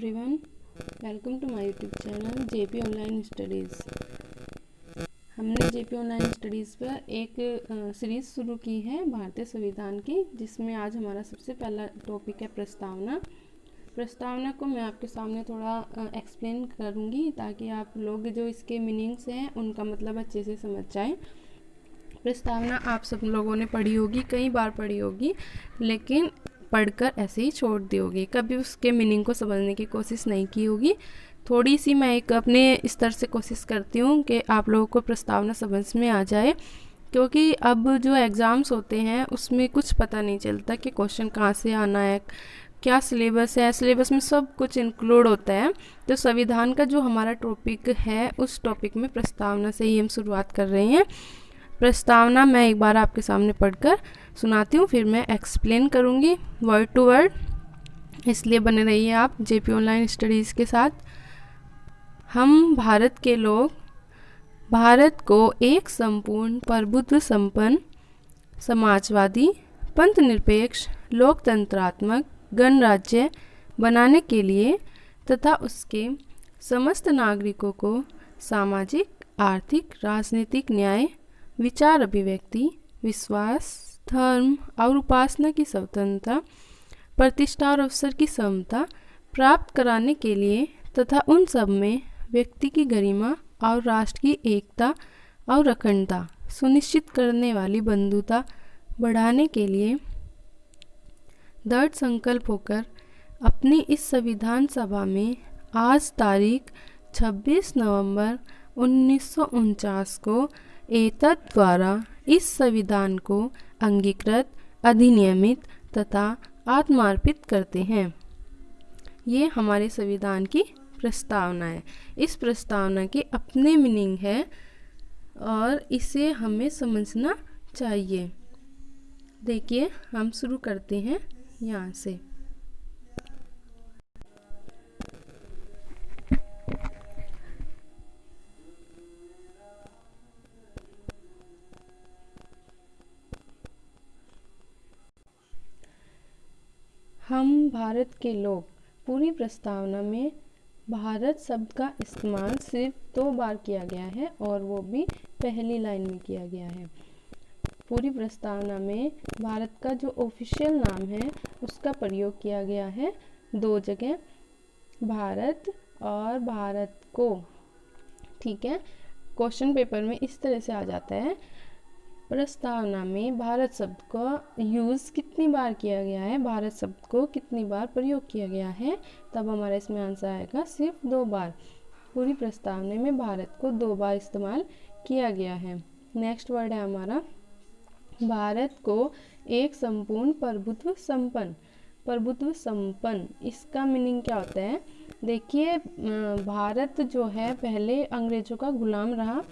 Everyone, welcome to my YouTube channel JP online studies. हमने JP online studies पर एक series शुरू की है भारतीय संविधान की, जिसमें आज हमारा सबसे पहला टॉपिक है प्रस्तावना। प्रस्तावना को मैं आपके सामने थोड़ा एक्सप्लेन करूँगी ताकि आप लोग जो इसके मीनिंग्स हैं उनका मतलब अच्छे से समझ जाएं। प्रस्तावना आप सब लोगों ने पढ़ी होगी, कई बार पढ़ी होगी, लेकिन पढ़कर ऐसे ही छोड़ दी होगी, कभी उसके मीनिंग को समझने की कोशिश नहीं की होगी। थोड़ी सी मैं एक अपने स्तर से कोशिश करती हूँ कि आप लोगों को प्रस्तावना समझ में आ जाए, क्योंकि अब जो एग्ज़ाम्स होते हैं उसमें कुछ पता नहीं चलता कि क्वेश्चन कहाँ से आना है, क्या सिलेबस है। सिलेबस में सब कुछ इंक्लूड होता है। तो संविधान का जो हमारा टॉपिक है, उस टॉपिक में प्रस्तावना से ही हम शुरुआत कर रहे हैं। प्रस्तावना मैं एक बार आपके सामने पढ़कर सुनाती हूँ, फिर मैं एक्सप्लेन करूँगी वर्ड टू वर्ड, इसलिए बने रहिए आप जेपी ऑनलाइन स्टडीज़ के साथ। हम भारत के लोग भारत को एक संपूर्ण प्रभुत्व संपन्न समाजवादी पंथनिरपेक्ष लोकतंत्रात्मक गणराज्य बनाने के लिए तथा उसके समस्त नागरिकों को सामाजिक आर्थिक राजनीतिक न्याय विचार अभिव्यक्ति विश्वास धर्म और उपासना की स्वतंत्रता प्रतिष्ठा और अवसर की समता प्राप्त कराने के लिए तथा उन सब में व्यक्ति की गरिमा और राष्ट्र की एकता और अखंडता सुनिश्चित करने वाली बंधुता बढ़ाने के लिए दृढ़ संकल्प होकर अपनी इस संविधान सभा में आज तारीख 26 नवंबर 1949 को एतद द्वारा इस संविधान को अंगीकृत अधिनियमित तथा आत्मार्पित करते हैं। ये हमारे संविधान की प्रस्तावना है। इस प्रस्तावना के अपने मीनिंग है और इसे हमें समझना चाहिए। देखिए, हम शुरू करते हैं यहाँ से। हम भारत के लोग पूरी प्रस्तावना में भारत शब्द का इस्तेमाल सिर्फ 2 बार किया गया है, और वो भी पहली लाइन में किया गया है। पूरी प्रस्तावना में भारत का जो ऑफिशियल नाम है उसका प्रयोग किया गया है 2 जगह, भारत और भारत को। ठीक है, क्वेश्चन पेपर में इस तरह से आ जाता है, प्रस्तावना में भारत शब्द को यूज़ कितनी बार किया गया है, भारत शब्द को कितनी बार प्रयोग किया गया है, तब हमारा इसमें आंसर आएगा सिर्फ 2 बार। पूरी प्रस्तावना में भारत को 2 बार इस्तेमाल किया गया है। नेक्स्ट वर्ड है हमारा भारत को एक संपूर्ण प्रभुत्व संपन्न। प्रभुत्व संपन्न, इसका मीनिंग क्या होता है? देखिए, भारत जो है पहले अंग्रेजों का गुलाम रहा।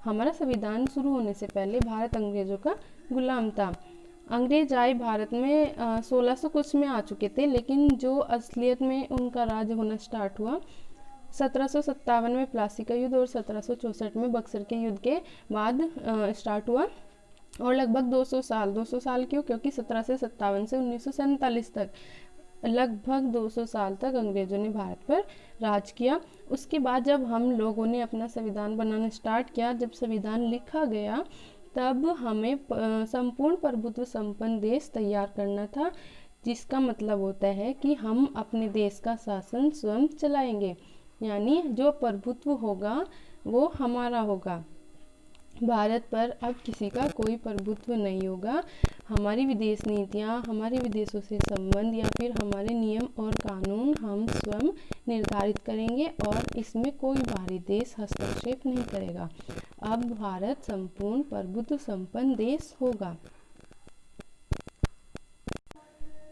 हमारा संविधान शुरू होने से पहले भारत अंग्रेजों का गुलाम था। अंग्रेज आए भारत में 1600 कुछ में आ चुके थे, लेकिन जो असलियत में उनका राज होना स्टार्ट हुआ 1757 में प्लासी का युद्ध और 1764 में बक्सर के युद्ध के बाद स्टार्ट हुआ, और लगभग 200 साल क्यों? क्योंकि 1757 से 1947 तक लगभग 200 साल तक अंग्रेजों ने भारत पर राज किया। उसके बाद जब हम लोगों ने अपना संविधान बनाना स्टार्ट किया, जब संविधान लिखा गया, तब हमें संपूर्ण प्रभुत्व संपन्न देश तैयार करना था, जिसका मतलब होता है कि हम अपने देश का शासन स्वयं चलाएंगे, यानी जो प्रभुत्व होगा वो हमारा होगा। भारत पर अब किसी का कोई प्रभुत्व नहीं होगा। हमारी विदेश नीतियाँ, हमारे विदेशों से संबंध या फिर हमारे नियम और कानून हम स्वयं निर्धारित करेंगे, और इसमें कोई बाहरी देश हस्तक्षेप नहीं करेगा। अब भारत संपूर्ण प्रभुत्व संपन्न देश होगा।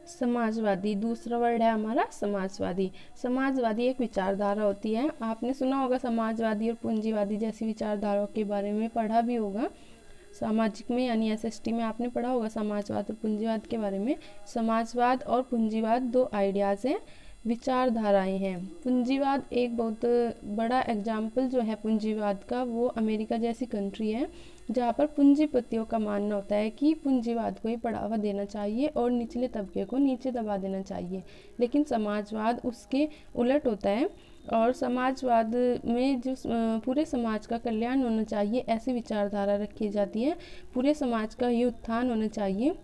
समाजवादी, दूसरा वर्ड है हमारा समाजवादी। समाजवादी एक विचारधारा होती है। आपने सुना होगा समाजवादी और पूंजीवादी जैसी विचारधाराओं के बारे में, पढ़ा भी होगा सामाजिक में, यानी एसएसटी में आपने पढ़ा होगा समाजवाद और पूंजीवाद के बारे में। समाजवाद और पूंजीवाद 2 आइडियाज़ हैं विचारधाराएं हैं। पूंजीवाद एक बहुत बड़ा एग्जाम्पल जो है पूंजीवाद का, वो अमेरिका जैसी कंट्री है जहाँ पर पूंजीपतियों का मानना होता है कि पूंजीवाद को ही बढ़ावा देना चाहिए और निचले तबके को नीचे दबा देना चाहिए। लेकिन समाजवाद उसके उलट होता है और समाजवाद में जो पूरे समाज का कल्याण होना चाहिए ऐसी विचारधारा रखी जाती है। पूरे समाज का ये उत्थान होना चाहिए,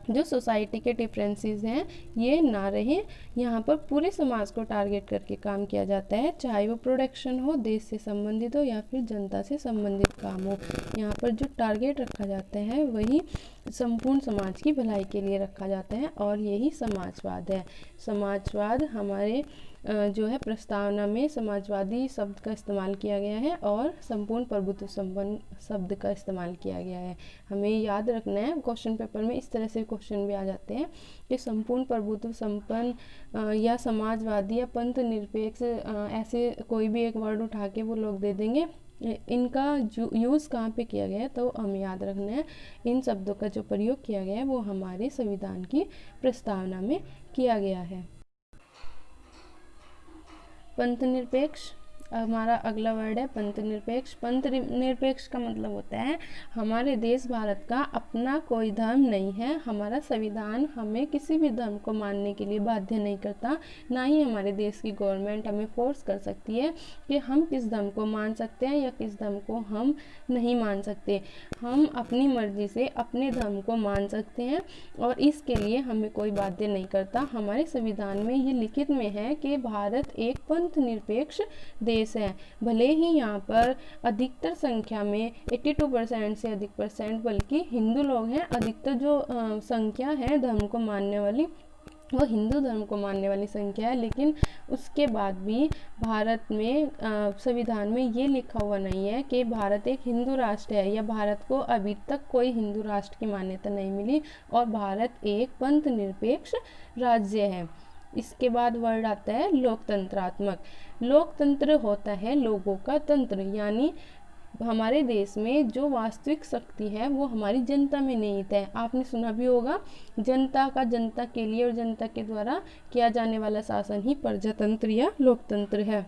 जो सोसाइटी के डिफरेंसेस हैं ये ना रहे। यहाँ पर पूरे समाज को टारगेट करके काम किया जाता है, चाहे वो प्रोडक्शन हो, देश से संबंधित हो या फिर जनता से संबंधित काम हो। यहाँ पर जो टारगेट रखा जाता है वही संपूर्ण समाज की भलाई के लिए रखा जाता है और यही समाजवाद है। समाजवाद हमारे जो है प्रस्तावना में समाजवादी शब्द का इस्तेमाल किया गया है और संपूर्ण प्रभुत्व संपन्न शब्द का इस्तेमाल किया गया है। हमें याद रखना है, क्वेश्चन पेपर में इस तरह से क्वेश्चन भी आ जाते हैं कि संपूर्ण प्रभुत्व संपन्न या समाजवादी या पंथ निरपेक्ष, ऐसे कोई भी एक वर्ड उठा के वो लोग दे देंगे। इनका यूज़ कहाँ पे किया गया है तो हमें याद रखना है, इन शब्दों का जो प्रयोग किया गया है वो हमारे संविधान की प्रस्तावना में किया गया है। पंथ निरपेक्ष हमारा अगला वर्ड है पंथ निरपेक्ष। पंथ निरपेक्ष का मतलब होता है हमारे देश भारत का अपना कोई धर्म नहीं है। हमारा संविधान हमें किसी भी धर्म को मानने के लिए बाध्य नहीं करता, ना ही हमारे देश की गवर्नमेंट हमें फोर्स कर सकती है कि हम किस धर्म को मान सकते हैं या किस धर्म को हम नहीं मान सकते। हम अपनी मर्जी से अपने धर्म को मान सकते हैं और इसके लिए हमें कोई बाध्य नहीं करता। हमारे संविधान में ये लिखित में है कि भारत एक पंथ निरपेक्ष देश है। भले ही यहाँ पर अधिकतर संख्या में 82% से अधिक परसेंट बल्कि हिंदू लोग हैं, अधिकतर जो संख्या है धर्म को मानने वाली वो हिंदू धर्म को मानने वाली संख्या है, लेकिन उसके बाद भी भारत में संविधान में ये लिखा हुआ नहीं है कि भारत एक हिंदू राष्ट्र है या भारत को अभी तक कोई हिंदू राष्ट्र की मान्यता नहीं मिली और भारत एक पंथ निरपेक्ष राज्य है। इसके बाद वर्ड आता है लोकतंत्रात्मक। लोकतंत्र होता है लोगों का तंत्र, यानी हमारे देश में जो वास्तविक शक्ति है वो हमारी जनता में निहित है। आपने सुना भी होगा, जनता का जनता के लिए और जनता के द्वारा किया जाने वाला शासन ही प्रजातंत्र या लोकतंत्र है।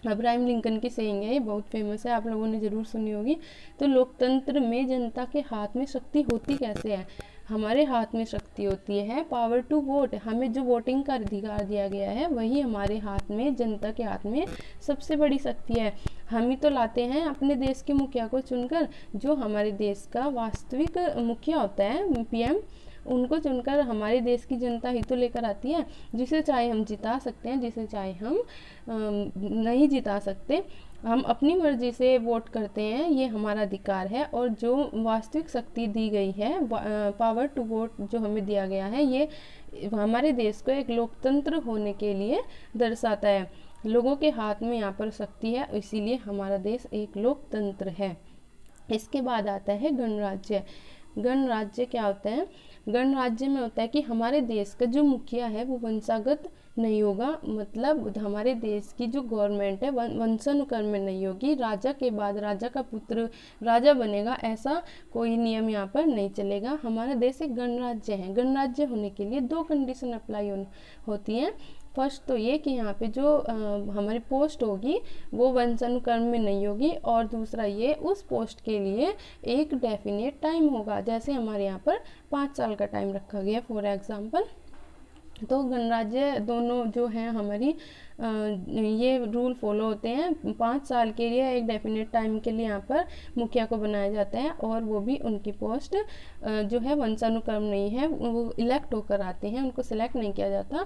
अब्राहम लिंकन की सेइंग है, ये बहुत फेमस है, आप लोगों ने ज़रूर सुनी होगी। तो लोकतंत्र में जनता के हाथ में शक्ति होती कैसे है? हमारे हाथ में शक्ति होती है पावर टू वोट। हमें जो वोटिंग का अधिकार दिया गया है वही हमारे हाथ में, जनता के हाथ में सबसे बड़ी शक्ति है। हम ही तो लाते हैं अपने देश के मुखिया को चुनकर, जो हमारे देश का वास्तविक मुखिया होता है पीएम, उनको चुनकर हमारे देश की जनता ही तो लेकर आती है, जिसे चाहे हम जिता सकते हैं, जिसे चाहे हम नहीं जिता सकते। हम अपनी मर्जी से वोट करते हैं, ये हमारा अधिकार है। और जो वास्तविक शक्ति दी गई है, पावर टू वोट जो हमें दिया गया है, ये हमारे देश को एक लोकतंत्र होने के लिए दर्शाता है। लोगों के हाथ में यहाँ पर शक्ति है, इसीलिए हमारा देश एक लोकतंत्र है। इसके बाद आता है गणराज्य। गणराज्य क्या होता है? गणराज्य में होता है कि हमारे देश का जो मुखिया है वो वंशागत नहीं होगा, मतलब हमारे देश की जो गवर्नमेंट है वंशानुक्रम में नहीं होगी। राजा के बाद राजा का पुत्र राजा बनेगा, ऐसा कोई नियम यहाँ पर नहीं चलेगा। हमारा देश एक गणराज्य है। गणराज्य होने के लिए 2 कंडीशन अप्लाई होती हैं। फर्स्ट तो ये कि यहाँ पे जो हमारी पोस्ट होगी वो वंशानुक्रम में नहीं होगी, और दूसरा ये उस पोस्ट के लिए एक डेफिनेट टाइम होगा। जैसे हमारे यहाँ पर 5 साल का टाइम रखा गया फॉर एग्जांपल। तो गणराज्य दोनों जो हैं हमारी ये रूल फॉलो होते हैं। 5 साल के लिए एक डेफिनेट टाइम के लिए यहाँ पर मुखिया को बनाया जाता है, और वो भी उनकी पोस्ट जो है वंशानुक्रम नहीं है, वो इलेक्ट होकर आते हैं, उनको सिलेक्ट नहीं किया जाता,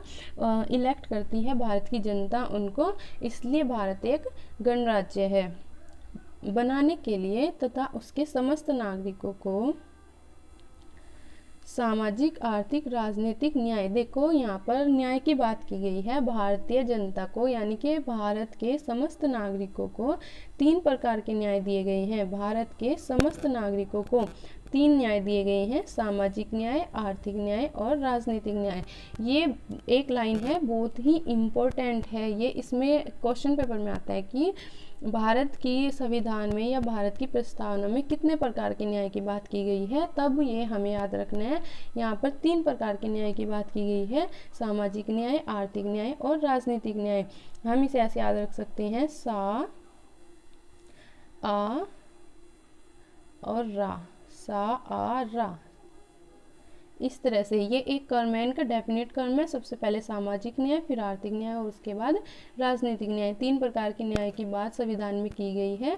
इलेक्ट करती है भारत की जनता उनको। इसलिए भारत एक गणराज्य है। बनाने के लिए तथा उसके समस्त नागरिकों को सामाजिक, आर्थिक, राजनीतिक न्याय, देखो यहाँ पर न्याय की बात की गई है। भारतीय जनता को यानी कि भारत के समस्त नागरिकों को 3 प्रकार के न्याय दिए गए हैं। भारत के समस्त नागरिकों को तीन न्याय दिए गए हैं, सामाजिक न्याय, आर्थिक न्याय और राजनीतिक न्याय। ये एक लाइन है, बहुत ही इम्पोर्टेंट है ये, इसमें क्वेश्चन पेपर में आता है कि भारत की संविधान में या भारत की प्रस्तावना में कितने प्रकार के न्याय की बात की गई है, तब ये हमें याद रखना है। यहाँ पर तीन प्रकार के न्याय की बात की गई है, सामाजिक न्याय, आर्थिक न्याय और राजनीतिक न्याय। हम इसे ऐसे याद रख सकते हैं, सा, आ और रा, सा, आ, रा। इस तरह से ये एक कर्म है, इनका डेफिनेट कर्म है। सबसे पहले सामाजिक न्याय, फिर आर्थिक न्याय और उसके बाद राजनीतिक न्याय। तीन प्रकार के न्याय की बात संविधान में की गई है।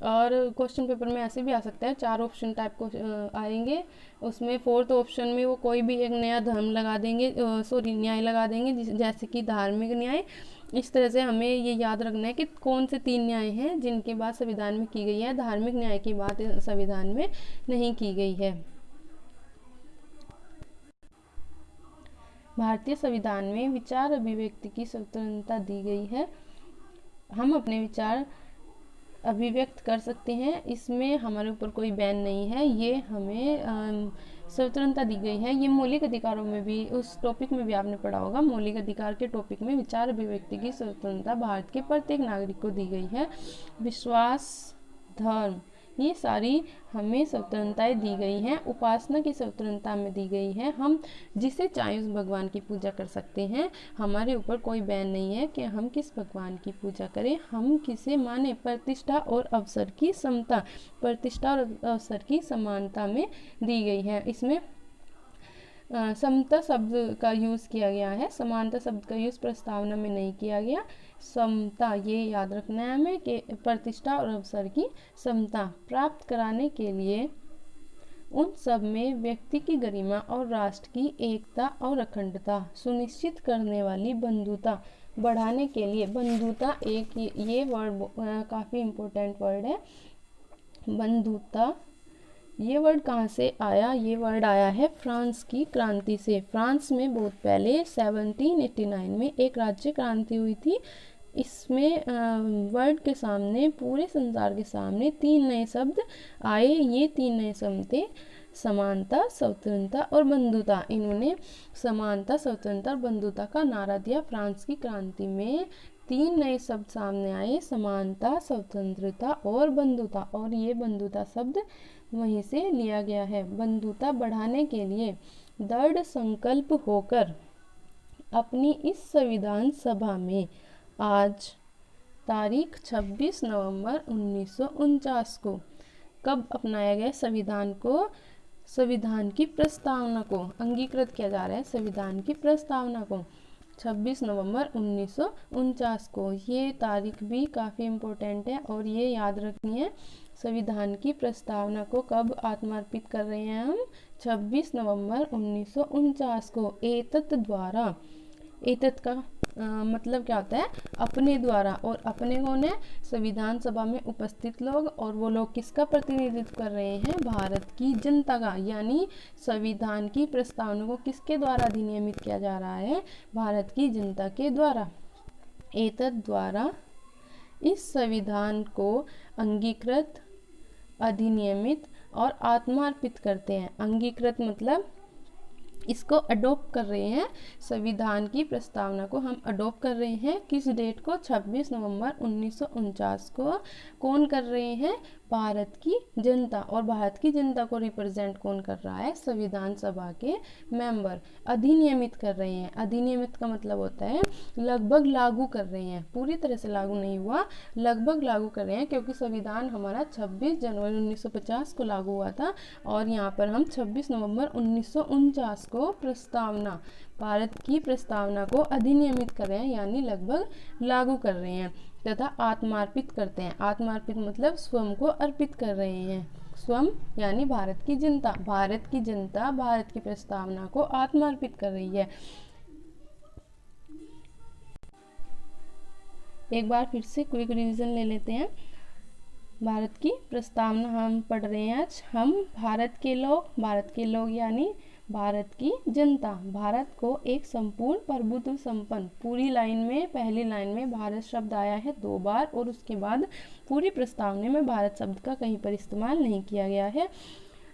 और क्वेश्चन पेपर में ऐसे भी आ सकता है, चार ऑप्शन टाइप को आएंगे, उसमें फोर्थ ऑप्शन में वो कोई भी एक नया धर्म लगा देंगे, न्याय लगा देंगे, जैसे कि धार्मिक न्याय। इस तरह से हमें ये याद रखना है कि कौन से तीन न्याय हैं जिनकी बात संविधान में की गई है, धार्मिक न्याय की बात संविधान में नहीं की गई है। भारतीय संविधान में विचार अभिव्यक्ति की स्वतंत्रता दी गई है। हम अपने विचार अभिव्यक्त कर सकते हैं, इसमें हमारे ऊपर कोई बैन नहीं है, ये हमें स्वतंत्रता दी गई है। ये मौलिक अधिकारों में भी, उस टॉपिक में भी आपने पढ़ा होगा, मौलिक अधिकार के टॉपिक में विचार अभिव्यक्ति की स्वतंत्रता भारत के प्रत्येक नागरिक को दी गई है। विश्वास, धर्म, ये सारी हमें स्वतंत्रताएं दी गई हैं। उपासना की स्वतंत्रता में दी गई है, हम जिसे चाहे उस भगवान की पूजा कर सकते हैं, हमारे ऊपर कोई बैन नहीं है कि हम किस भगवान की पूजा करें, हम किसे माने। प्रतिष्ठा और अवसर की समता, प्रतिष्ठा और अवसर की समानता में दी गई है। इसमें समता शब्द का यूज़ किया गया है, समानता शब्द का यूज़ प्रस्तावना में नहीं किया गया। समता, ये याद रखना है हमें कि प्रतिष्ठा और अवसर की समता प्राप्त कराने के लिए उन सब में व्यक्ति की गरिमा और राष्ट्र की एकता और अखंडता सुनिश्चित करने वाली बंधुता बढ़ाने के लिए, बंधुता एक ये वर्ड काफ़ी इम्पोर्टेंट वर्ड है, बंधुता। ये वर्ड कहाँ से आया? ये वर्ड आया है फ्रांस की क्रांति से। फ्रांस में बहुत पहले 1789 में एक राज्य क्रांति हुई थी। इसमें वर्ल्ड के सामने, पूरे संसार के सामने तीन नए शब्द आए। ये तीन नए शब्द थे समानता, स्वतंत्रता और बंधुता। इन्होंने समानता, स्वतंत्रता और बंधुता का नारा दिया। फ्रांस की क्रांति में तीन नए शब्द सामने आए, समानता, स्वतंत्रता और बंधुता, और ये बंधुता शब्द वहीं से लिया गया है। बंधुता बढ़ाने के लिए दृढ़ संकल्प होकर अपनी इस संविधान सभा में आज तारीख 26 नवंबर 1949 को कब अपनाया गया? संविधान की प्रस्तावना को अंगीकृत किया जा रहा है। संविधान की प्रस्तावना को 26 नवंबर 1949 को। ये तारीख भी काफ़ी इम्पोर्टेंट है और ये याद रखनी है। संविधान की प्रस्तावना को कब आत्मार्पित कर रहे हैं हम? 26 नवंबर 1949 को। एतत् द्वारा, एतत् का मतलब क्या होता है? अपने द्वारा। और अपने कौन है? संविधान सभा में उपस्थित लोग। और वो लोग किसका प्रतिनिधित्व कर रहे हैं? भारत की जनता का। यानी संविधान की प्रस्तावना को किसके द्वारा अधिनियमित किया जा रहा है? भारत की जनता के द्वारा। एतत् द्वारा इस संविधान को अंगीकृत, अधिनियमित और आत्मार्पित करते हैं। अंगीकृत मतलब इसको अडॉप्ट कर रहे हैं। संविधान की प्रस्तावना को हम अडॉप्ट कर रहे हैं। किस डेट को? 26 नवंबर 1949 को। कौन कर रहे हैं? भारत की जनता। और भारत की जनता को रिप्रेजेंट कौन कर रहा है? संविधान सभा के मेंबर। अधिनियमित कर रहे हैं। अधिनियमित का मतलब होता है लगभग लागू कर रहे हैं, पूरी तरह से लागू नहीं हुआ, लगभग लागू कर रहे हैं, क्योंकि संविधान हमारा 26 जनवरी 1950 को लागू हुआ था और यहाँ पर हम 26 नवंबर 1949 को प्रस्तावना, भारत की प्रस्तावना को अधिनियमित कर रहे हैं, यानी लगभग लागू कर रहे हैं। तथा आत्मार्पित करते हैं। आत्मार्पित मतलब स्वयं को अर्पित कर रहे हैं। स्वयं यानी भारत की जनता। भारत की जनता भारत की प्रस्तावना को आत्मार्पित कर रही है। एक बार फिर से क्विक रिवीजन ले लेते हैं। भारत की प्रस्तावना हम पढ़ रहे हैं आज। हम भारत के लोग यानी भारत की जनता, भारत को एक संपूर्ण प्रभुत्व संपन्न, पूरी लाइन में, पहली लाइन में भारत शब्द आया है 2 बार और उसके बाद पूरी प्रस्तावना में भारत शब्द का कहीं पर इस्तेमाल नहीं किया गया है।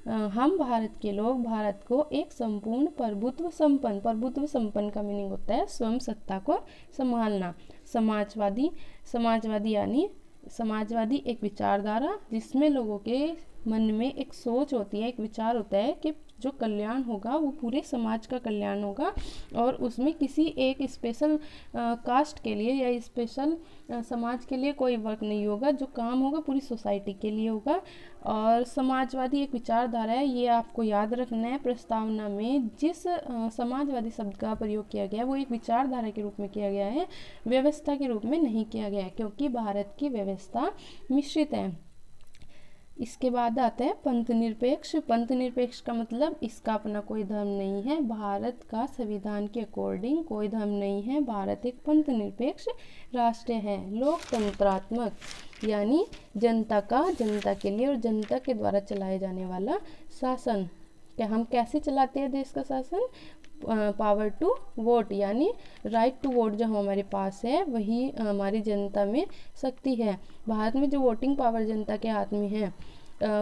हम भारत के लोग भारत को एक संपूर्ण प्रभुत्व संपन्न का मीनिंग होता है स्वयं सत्ता को संभालना। समाजवादी यानी समाजवादी एक विचारधारा जिसमें लोगों के मन में एक सोच होती है, एक विचार होता है कि जो कल्याण होगा वो पूरे समाज का कल्याण होगा और उसमें किसी एक स्पेशल कास्ट के लिए या स्पेशल समाज के लिए कोई वर्क नहीं होगा, जो काम होगा पूरी सोसाइटी के लिए होगा। और समाजवादी एक विचारधारा है, ये आपको याद रखना है। प्रस्तावना में जिस समाजवादी शब्द का प्रयोग किया गया वो एक विचारधारा के रूप में किया गया है, व्यवस्था के रूप में नहीं किया गया है, क्योंकि भारत की व्यवस्था मिश्रित है। इसके बाद आता है पंथ निरपेक्ष। पंथ निरपेक्ष का मतलब इसका अपना कोई धर्म नहीं है, भारत का संविधान के अकॉर्डिंग कोई धर्म नहीं है, भारत एक पंथ निरपेक्ष राष्ट्र है। लोकतंत्रात्मक यानी जनता के लिए और जनता के द्वारा चलाए जाने वाला शासन। क्या हम कैसे चलाते हैं देश का शासन? पावर टू वोट यानी राइट टू वोट जो हमारे पास है वही हमारी जनता में शक्ति है। भारत में जो वोटिंग पावर जनता के हाथ में है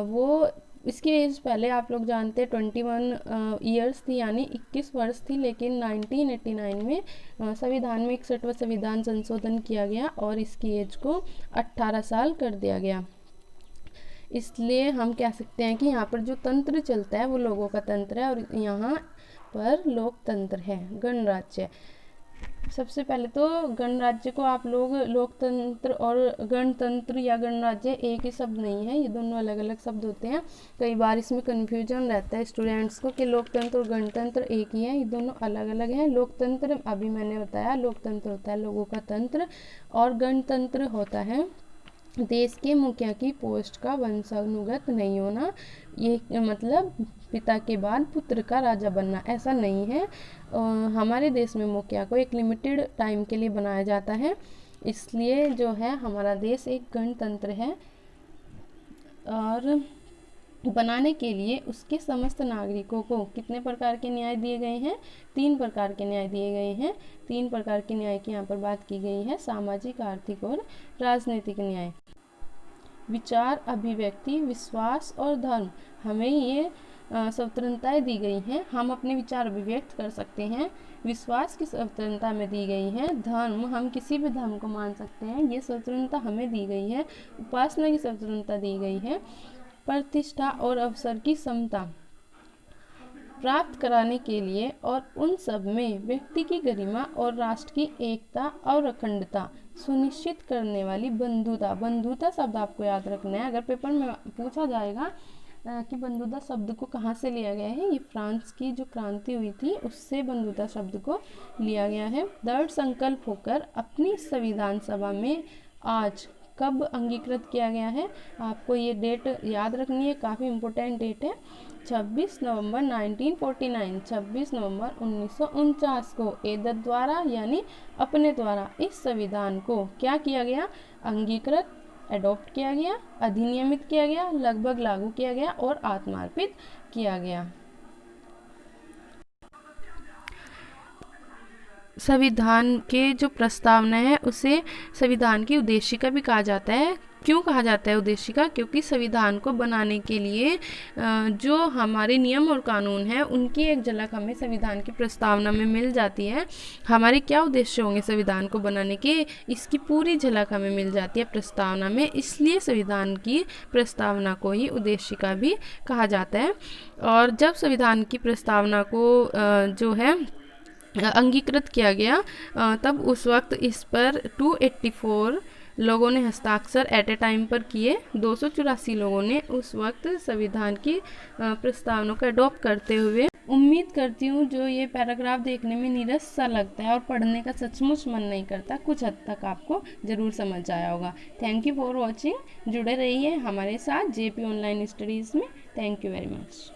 वो इसकी एज पहले आप लोग जानते हैं 21 ईयर्स थी यानी 21 वर्ष थी, लेकिन 1989 में संविधान में 61वां संविधान संशोधन किया गया और इसकी एज को 18 साल कर दिया गया। इसलिए हम कह सकते हैं कि यहाँ पर जो तंत्र चलता है वो लोगों का तंत्र है और यहाँ पर लोकतंत्र है। गणराज्य, सबसे पहले तो गणराज्य को आप लोग लोकतंत्र और गणतंत्र या गणराज्य एक ही शब्द नहीं है, ये दोनों अलग अलग शब्द होते हैं। कई बार इसमें कन्फ्यूजन रहता है स्टूडेंट्स को कि लोकतंत्र और गणतंत्र एक ही है, ये दोनों अलग अलग हैं। लोकतंत्र अभी मैंने बताया, लोकतंत्र होता है लोगों का तंत्र और गणतंत्र होता है देश के मुखिया की पोस्ट का वंशानुगत नहीं होना। ये मतलब पिता के बाद पुत्र का राजा बनना, ऐसा नहीं है। हमारे देश में मुखिया को एक लिमिटेड टाइम के लिए बनाया जाता है, इसलिए जो है हमारा देश एक गणतंत्र है। और बनाने के लिए उसके समस्त नागरिकों को कितने प्रकार के न्याय दिए गए हैं? 3 प्रकार के न्याय दिए गए हैं। 3 प्रकार के न्याय की यहाँ पर बात की गई है, सामाजिक, आर्थिक और राजनीतिक न्याय। विचार, अभिव्यक्ति, विश्वास और धर्म, हमें ये स्वतंत्रताएं दी गई हैं। हम अपने विचार अभिव्यक्त कर सकते हैं, विश्वास की स्वतंत्रता हमें दी गई है। धर्म, हम किसी भी धर्म को मान सकते हैं, ये स्वतंत्रता हमें दी गई है। उपासना की स्वतंत्रता दी गई है। प्रतिष्ठा और अवसर की समता प्राप्त कराने के लिए और उन सब में व्यक्ति की गरिमा और राष्ट्र की एकता और अखंडता सुनिश्चित करने वाली बंधुता शब्द आपको याद रखना है। अगर पेपर में पूछा जाएगा कि बंधुता शब्द को कहाँ से लिया गया है, ये फ्रांस की जो क्रांति हुई थी उससे बंधुता शब्द को लिया गया है। दृढ़ संकल्प होकर अपनी संविधान सभा में आज कब अंगीकृत किया गया है? आपको ये डेट याद रखनी है, काफ़ी इम्पोर्टेंट डेट है। 26 नवंबर 1949, 26 नवंबर 1949 को एतद द्वारा यानी अपने द्वारा इस संविधान को क्या किया गया? अंगीकृत, एडॉप्ट किया गया, अधिनियमित किया गया, लगभग लागू किया गया और आत्मार्पित किया गया। संविधान के जो प्रस्तावना है उसे संविधान की उद्देशिका भी कहा जाता है। क्यों कहा जाता है उद्देशिका? क्योंकि संविधान को बनाने के लिए जो हमारे नियम और कानून हैं उनकी एक झलक हमें संविधान की प्रस्तावना में मिल जाती है। हमारे क्या उद्देश्य होंगे संविधान को बनाने के, इसकी पूरी झलक हमें मिल जाती है प्रस्तावना में, इसलिए संविधान की प्रस्तावना को ही उद्देशिका भी कहा जाता है। और जब संविधान की प्रस्तावना को जो है अंगीकृत किया गया तब उस वक्त इस पर 284 लोगों ने हस्ताक्षर एट ए टाइम पर किए। 284 लोगों ने उस वक्त संविधान की प्रस्तावना को अडॉप्ट करते हुए। उम्मीद करती हूँ जो ये पैराग्राफ देखने में नीरस सा लगता है और पढ़ने का सचमुच मन नहीं करता, कुछ हद तक आपको ज़रूर समझ आया होगा। Thank you for watching. जुड़े रहिए हमारे साथ जेपी ऑनलाइन स्टडीज़ में। Thank you very much.